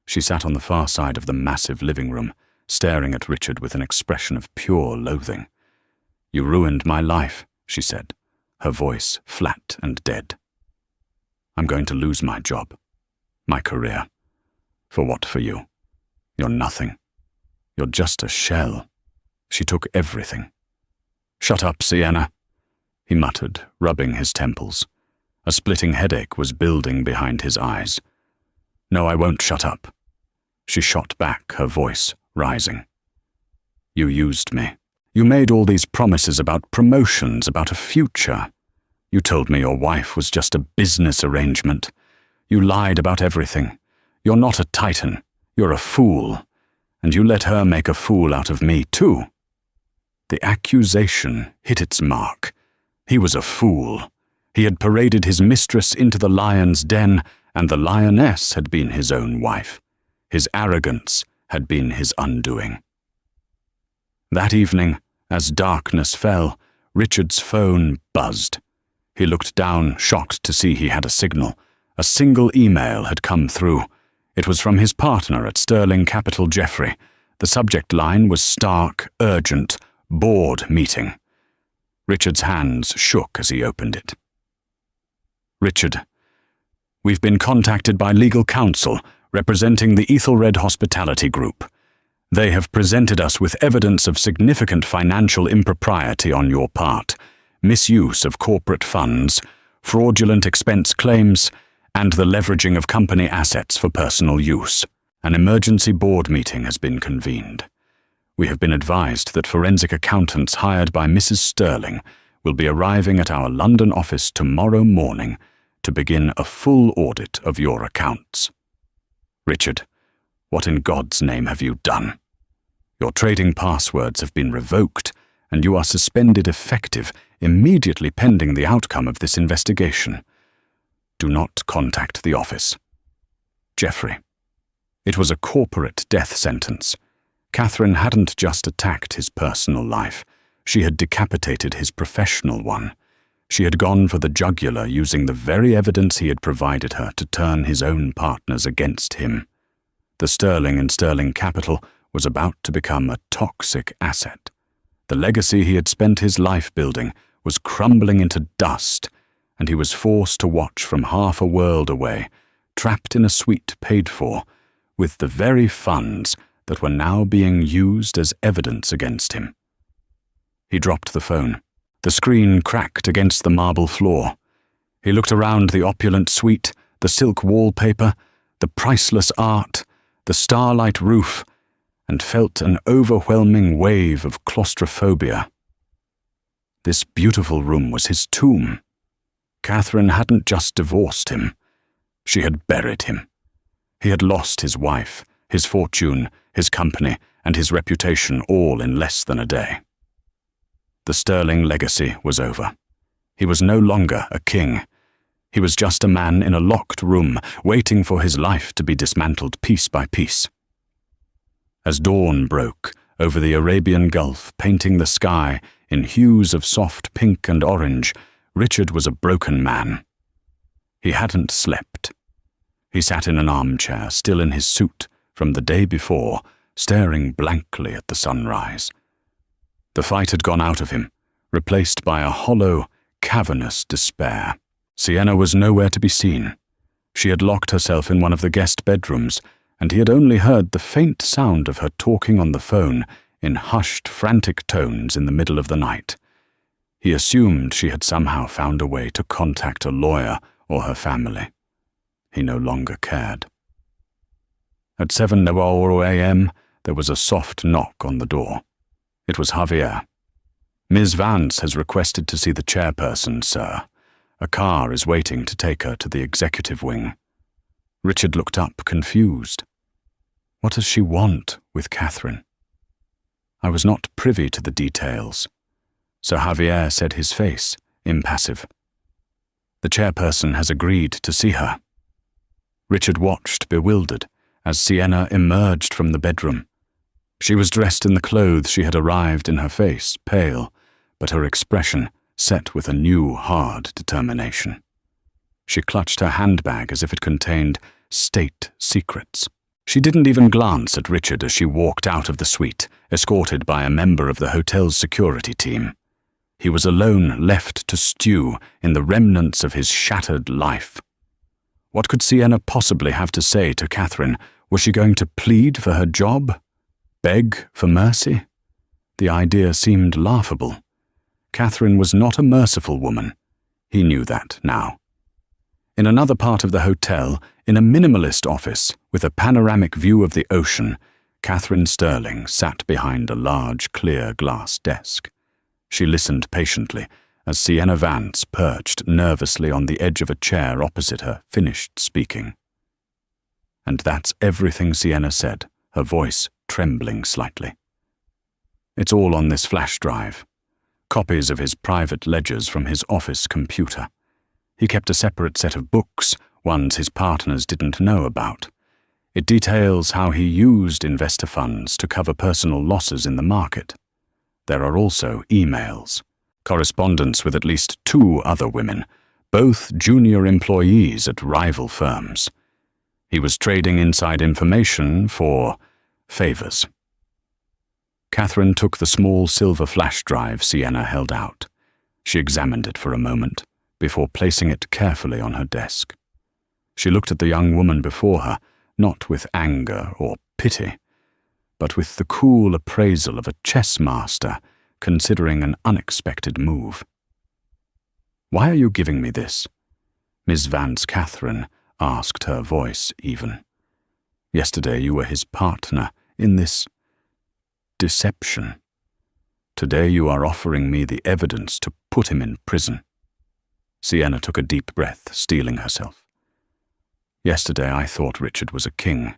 She sat on the far side of the massive living room, staring at Richard with an expression of pure loathing. "You ruined my life," she said, her voice flat and dead. "I'm going to lose my job, my career. For what for you? You're nothing. You're just a shell." She took everything. "Shut up, Sienna," he muttered, rubbing his temples. A splitting headache was building behind his eyes. "No, I won't shut up." She shot back, her voice rising. "You used me. You made all these promises about promotions, about a future. You told me your wife was just a business arrangement. You lied about everything. You're not a titan. You're a fool. And you let her make a fool out of me, too." The accusation hit its mark. He was a fool. He had paraded his mistress into the lion's den, and the lioness had been his own wife. His arrogance had been his undoing. That evening, as darkness fell, Richard's phone buzzed. He looked down, shocked to see he had a signal. A single email had come through. It was from his partner at Sterling Capital, Jeffrey. The subject line was stark, urgent, board meeting. Richard's hands shook as he opened it. "Richard, we've been contacted by legal counsel representing the Ethelred Hospitality Group. They have presented us with evidence of significant financial impropriety on your part, misuse of corporate funds, fraudulent expense claims, and the leveraging of company assets for personal use. An emergency board meeting has been convened. We have been advised that forensic accountants hired by Mrs. Sterling will be arriving at our London office tomorrow morning to begin a full audit of your accounts. Richard, what in God's name have you done? Your trading passwords have been revoked, and you are suspended effective immediately pending the outcome of this investigation. Do not contact the office. Jeffrey." It was a corporate death sentence. Catherine hadn't just attacked his personal life. She had decapitated his professional one. She had gone for the jugular, using the very evidence he had provided her to turn his own partners against him. The Sterling and Sterling Capital was about to become a toxic asset. The legacy he had spent his life building was crumbling into dust, and he was forced to watch from half a world away, trapped in a suite paid for, with the very funds that were now being used as evidence against him. He dropped the phone. The screen cracked against the marble floor. He looked around the opulent suite, the silk wallpaper, the priceless art, the starlight roof, and felt an overwhelming wave of claustrophobia. This beautiful room was his tomb. Catherine hadn't just divorced him. She had buried him. He had lost his wife, his fortune, his company, and his reputation all in less than a day. The Sterling legacy was over. He was no longer a king. He was just a man in a locked room, waiting for his life to be dismantled piece by piece. As dawn broke over the Arabian Gulf, painting the sky in hues of soft pink and orange, Richard was a broken man. He hadn't slept. He sat in an armchair, still in his suit from the day before, staring blankly at the sunrise. The fight had gone out of him, replaced by a hollow, cavernous despair. Sienna was nowhere to be seen. She had locked herself in one of the guest bedrooms, and he had only heard the faint sound of her talking on the phone in hushed, frantic tones in the middle of the night. He assumed she had somehow found a way to contact a lawyer or her family. He no longer cared. At 7:00 a.m., there was a soft knock on the door. It was Javier. "Ms. Vance has requested to see the chairperson, sir. A car is waiting to take her to the executive wing." Richard looked up, confused. What does she want with Catherine? I was not privy to the details. Sir Javier set his face, impassive. The chairperson has agreed to see her. Richard watched, bewildered, as Sienna emerged from the bedroom. She was dressed in the clothes she had arrived in, her face pale, but her expression set with a new, hard determination. She clutched her handbag as if it contained state secrets. She didn't even glance at Richard as she walked out of the suite, escorted by a member of the hotel's security team. He was alone, left to stew in the remnants of his shattered life. What could Sienna possibly have to say to Catherine? Was she going to plead for her job? Beg for mercy? The idea seemed laughable. Catherine was not a merciful woman. He knew that now. In another part of the hotel, in a minimalist office with a panoramic view of the ocean, Catherine Sterling sat behind a large, clear glass desk. She listened patiently as Sienna Vance, perched nervously on the edge of a chair opposite her, finished speaking. And that's everything Sienna said, her voice trembling slightly. It's all on this flash drive. Copies of his private ledgers from his office computer. He kept a separate set of books, ones his partners didn't know about. It details how he used investor funds to cover personal losses in the market. There are also emails, correspondence with at least 2 other women, both junior employees at rival firms. He was trading inside information for favors. Catherine took the small silver flash drive Sienna held out. She examined it for a moment, before placing it carefully on her desk. She looked at the young woman before her, not with anger or pity, but with the cool appraisal of a chess master considering an unexpected move. "Why are you giving me this?" Miss Vance Catherine asked, her voice even. "Yesterday you were his partner in this deception. Today you are offering me the evidence to put him in prison." Sienna took a deep breath, steeling herself. "Yesterday I thought Richard was a king,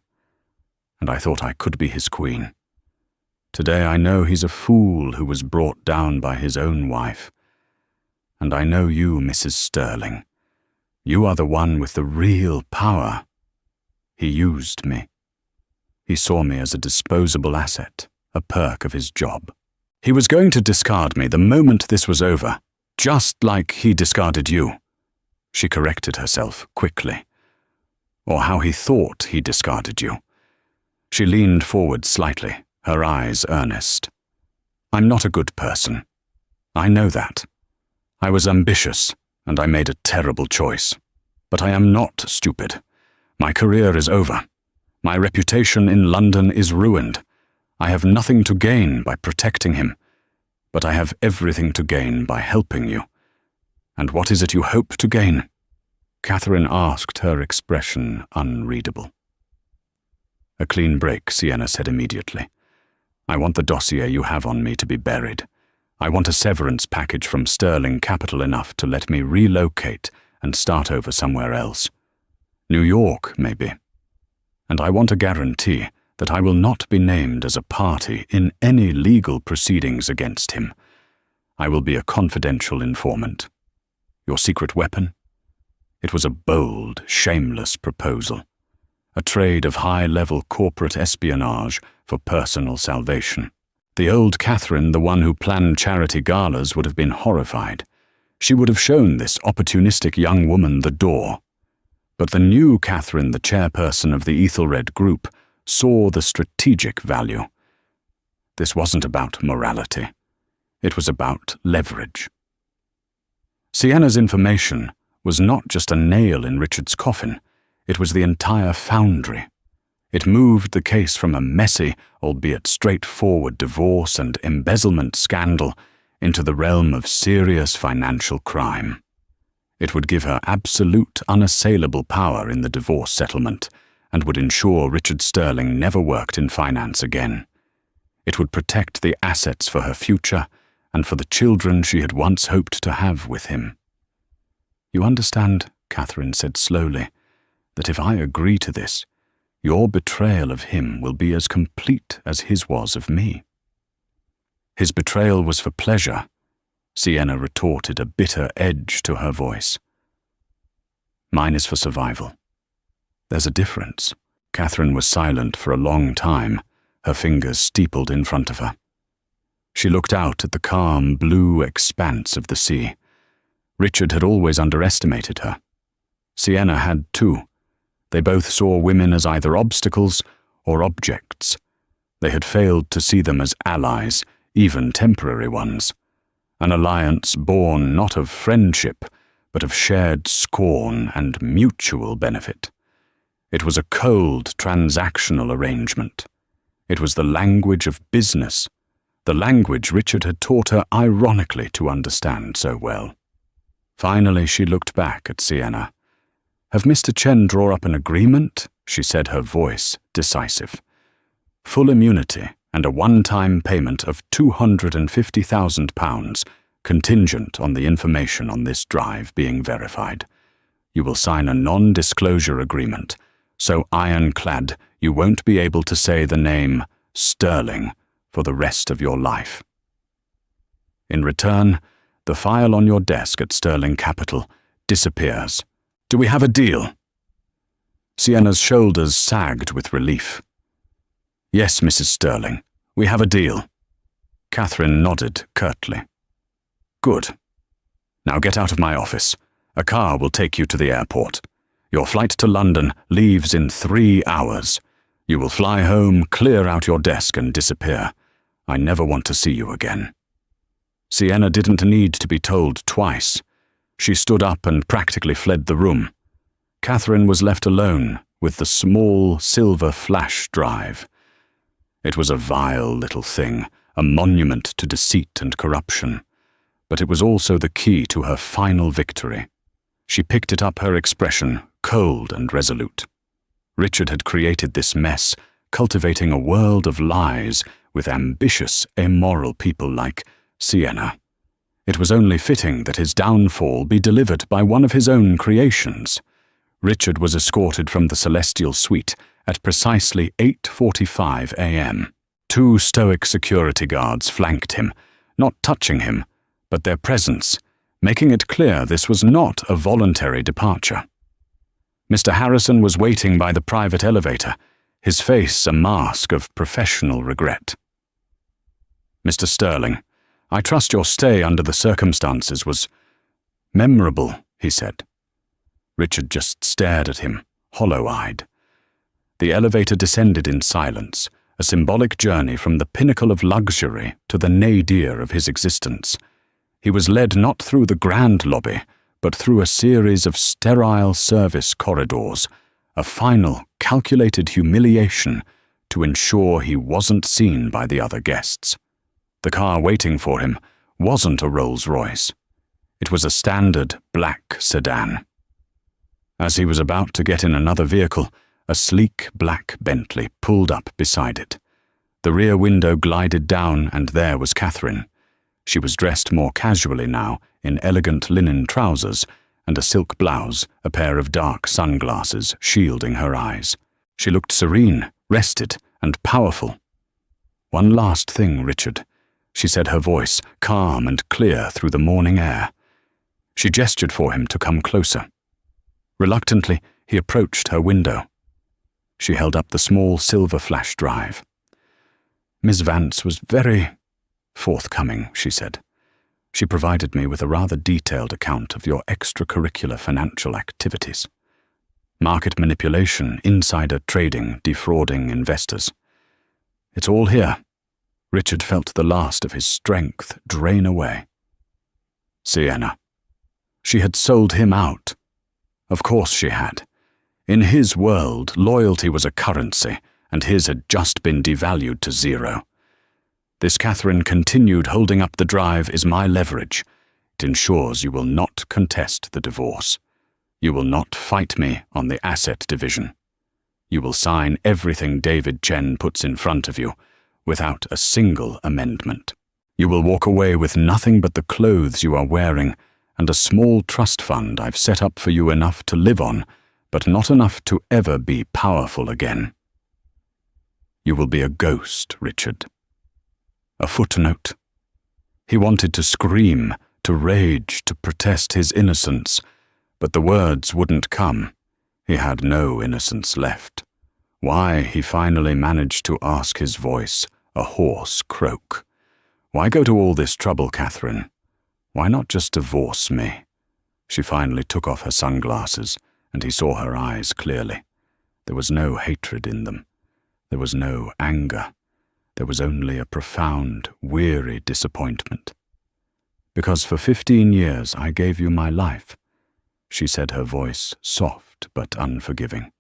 and I thought I could be his queen. Today I know he's a fool who was brought down by his own wife. And I know you, Mrs. Sterling. You are the one with the real power. He used me. He saw me as a disposable asset, a perk of his job. He was going to discard me the moment this was over, just like he discarded you." She corrected herself quickly. "Or how he thought he discarded you." She leaned forward slightly, her eyes earnest. "I'm not a good person. I know that. I was ambitious, and I made a terrible choice. But I am not stupid. My career is over. My reputation in London is ruined. I have nothing to gain by protecting him, but I have everything to gain by helping you. And what is it you hope to gain?" Catherine asked, her expression unreadable. "A clean break," Sienna said immediately. "I want the dossier you have on me to be buried. I want a severance package from Sterling Capital enough to let me relocate and start over somewhere else. New York, maybe. And I want a guarantee that I will not be named as a party in any legal proceedings against him. I will be a confidential informant. Your secret weapon?" It was a bold, shameless proposal. A trade of high-level corporate espionage for personal salvation. The old Catherine, the one who planned charity galas, would have been horrified. She would have shown this opportunistic young woman the door. But the new Catherine, the chairperson of the Ethelred Group, saw the strategic value. This wasn't about morality. It was about leverage. Sienna's information was not just a nail in Richard's coffin. It was the entire foundry. It moved the case from a messy, albeit straightforward divorce and embezzlement scandal into the realm of serious financial crime. It would give her absolute, unassailable power in the divorce settlement and would ensure Richard Sterling never worked in finance again. It would protect the assets for her future and for the children she had once hoped to have with him. "You understand," Catherine said slowly, "that if I agree to this, your betrayal of him will be as complete as his was of me." "His betrayal was for pleasure," Sienna retorted, a bitter edge to her voice. "Mine is for survival. There's a difference." Catherine was silent for a long time, her fingers steepled in front of her. She looked out at the calm, blue expanse of the sea. Richard had always underestimated her. Sienna had too. They both saw women as either obstacles or objects. They had failed to see them as allies, even temporary ones. An alliance born not of friendship, but of shared scorn and mutual benefit. It was a cold, transactional arrangement. It was the language of business, the language Richard had taught her ironically to understand so well. Finally, she looked back at Sienna. "Have Mr. Chen drawn up an agreement?" she said, her voice decisive. "Full immunity and a one-time payment of £250,000 contingent on the information on this drive being verified. You will sign a non-disclosure agreement, so ironclad you won't be able to say the name Sterling for the rest of your life. In return, the file on your desk at Sterling Capital disappears. Do we have a deal? Sienna's shoulders sagged with relief. Yes, Mrs. Sterling, we have a deal. Catherine nodded curtly. Good. Now get out of my office. A car will take you to the airport. Your flight to London leaves in 3 hours. You will fly home, clear out your desk and disappear. I never want to see you again. Sienna didn't need to be told twice. She stood up and practically fled the room. Catherine was left alone with the small silver flash drive. It was a vile little thing, a monument to deceit and corruption, but it was also the key to her final victory. She picked it up, her expression cold and resolute. Richard had created this mess, cultivating a world of lies with ambitious, immoral people like Sienna. It was only fitting that his downfall be delivered by one of his own creations. Richard was escorted from the celestial suite at precisely 8:45 a.m. 2 stoic security guards flanked him, not touching him, but their presence, making it clear this was not a voluntary departure. Mr. Harrison was waiting by the private elevator, his face a mask of professional regret. Mr. Sterling, I trust your stay under the circumstances was memorable, he said. Richard just stared at him, hollow-eyed. The elevator descended in silence, a symbolic journey from the pinnacle of luxury to the nadir of his existence. He was led not through the grand lobby, but through a series of sterile service corridors, a final, calculated humiliation to ensure he wasn't seen by the other guests. The car waiting for him wasn't a Rolls-Royce. It was a standard black sedan. As he was about to get in another vehicle, a sleek black Bentley pulled up beside it. The rear window glided down, and there was Catherine. She was dressed more casually now, in elegant linen trousers and a silk blouse, a pair of dark sunglasses shielding her eyes. She looked serene, rested, and powerful. One last thing, Richard, she said, her voice calm and clear through the morning air. She gestured for him to come closer. Reluctantly, he approached her window. She held up the small silver flash drive. Miss Vance was very forthcoming, she said. She provided me with a rather detailed account of your extracurricular financial activities. Market manipulation, insider trading, defrauding investors. It's all here. Richard felt the last of his strength drain away. Sienna. She had sold him out. Of course she had. In his world, loyalty was a currency, and his had just been devalued to 0. This Catherine continued holding up the drive is my leverage. It ensures you will not contest the divorce. You will not fight me on the asset division. You will sign everything David Chen puts in front of you, without a single amendment. You will walk away with nothing but the clothes you are wearing and a small trust fund I've set up for you, enough to live on, but not enough to ever be powerful again. You will be a ghost, Richard. A footnote. He wanted to scream, to rage, to protest his innocence, but the words wouldn't come. He had no innocence left. Why, he finally managed to ask his voice a hoarse croak. Why go to all this trouble, Catherine? Why not just divorce me? She finally took off her sunglasses, and he saw her eyes clearly. There was no hatred in them. There was no anger. There was only a profound, weary disappointment. Because for 15 years I gave you my life, she said, her voice soft but unforgiving.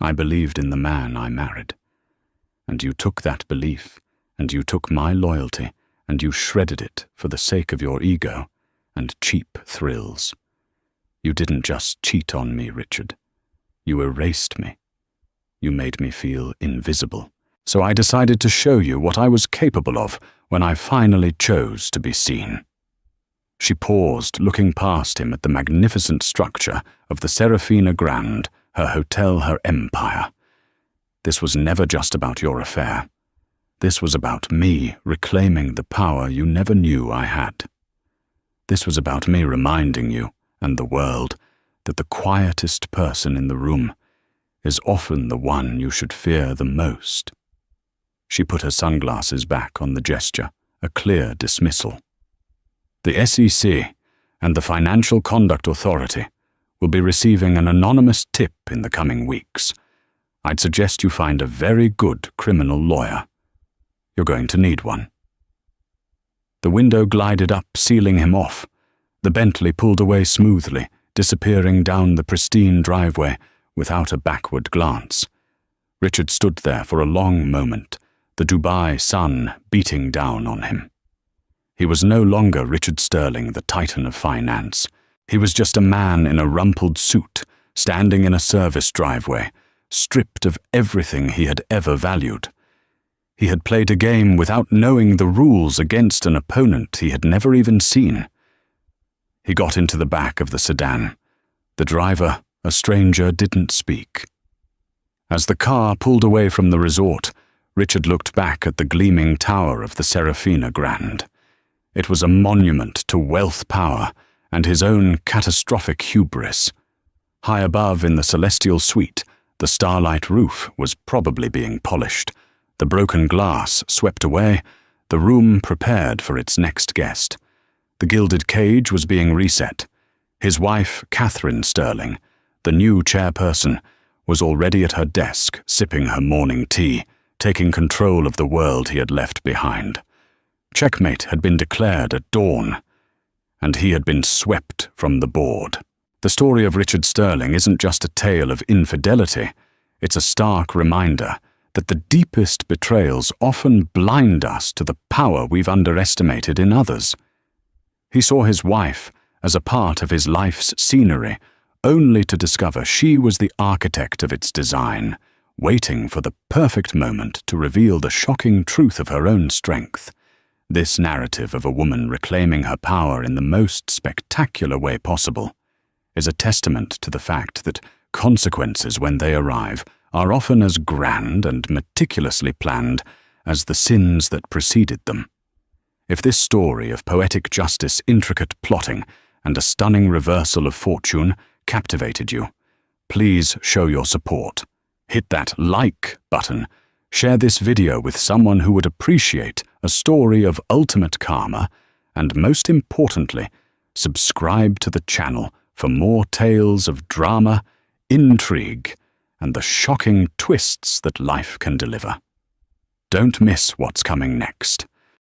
I believed in the man I married. And you took that belief, and you took my loyalty, and you shredded it for the sake of your ego and cheap thrills. You didn't just cheat on me, Richard. You erased me. You made me feel invisible. So I decided to show you what I was capable of when I finally chose to be seen. She paused, looking past him at the magnificent structure of the Serafina Grand, her hotel, her empire. This was never just about your affair. This was about me reclaiming the power you never knew I had. This was about me reminding you, and the world, that the quietest person in the room is often the one you should fear the most. She put her sunglasses back on the gesture, a clear dismissal. The SEC and the Financial Conduct Authority will be receiving an anonymous tip in the coming weeks. I'd suggest you find a very good criminal lawyer. You're going to need one. The window glided up, sealing him off. The Bentley pulled away smoothly, disappearing down the pristine driveway without a backward glance. Richard stood there for a long moment, the Dubai sun beating down on him. He was no longer Richard Sterling, the titan of finance. He was just a man in a rumpled suit, standing in a service driveway, stripped of everything he had ever valued. He had played a game without knowing the rules against an opponent he had never even seen. He got into the back of the sedan. The driver, a stranger, didn't speak. As the car pulled away from the resort, Richard looked back at the gleaming tower of the Serafina Grand. It was a monument to wealth, power, and his own catastrophic hubris. High above in the celestial suite, the starlight roof was probably being polished. The broken glass swept away, the room prepared for its next guest. The gilded cage was being reset. His wife, Catherine Sterling, the new chairperson, was already at her desk, sipping her morning tea, taking control of the world he had left behind. Checkmate had been declared at dawn, and he had been swept from the board. The story of Richard Sterling isn't just a tale of infidelity. It's a stark reminder that the deepest betrayals often blind us to the power we've underestimated in others. He saw his wife as a part of his life's scenery, only to discover she was the architect of its design, waiting for the perfect moment to reveal the shocking truth of her own strength. This narrative of a woman reclaiming her power in the most spectacular way possible is a testament to the fact that consequences, when they arrive, are often as grand and meticulously planned as the sins that preceded them. If this story of poetic justice, intricate plotting, and a stunning reversal of fortune captivated you, please show your support. Hit that like button. Share this video with someone who would appreciate a story of ultimate karma, and most importantly, subscribe to the channel for more tales of drama, intrigue, and the shocking twists that life can deliver. Don't miss what's coming next.